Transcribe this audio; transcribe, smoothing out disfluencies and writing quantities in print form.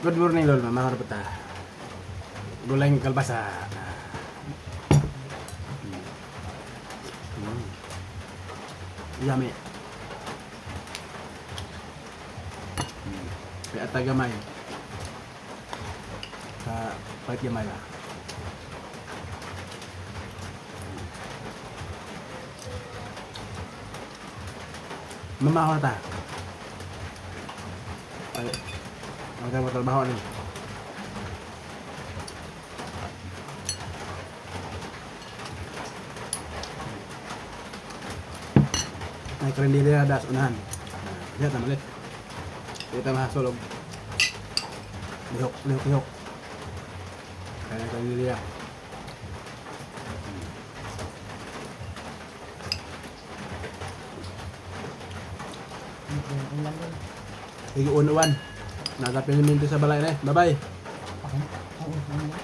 Good morning, Lol. Mamahar po ta. Gulay ng kalbasa. Yummy. Kaya tagamay. Sa pahit gamay lah. Mamahar ta. Ay, magkano trabaho ni? Ay, karindili na das unahan. Lihat na malit. Kita mahasulog. Lihok, lihok, lihok. Kaya karindili na. Higi unuan. Natapin yung minti sa balay na eh. Bye-bye.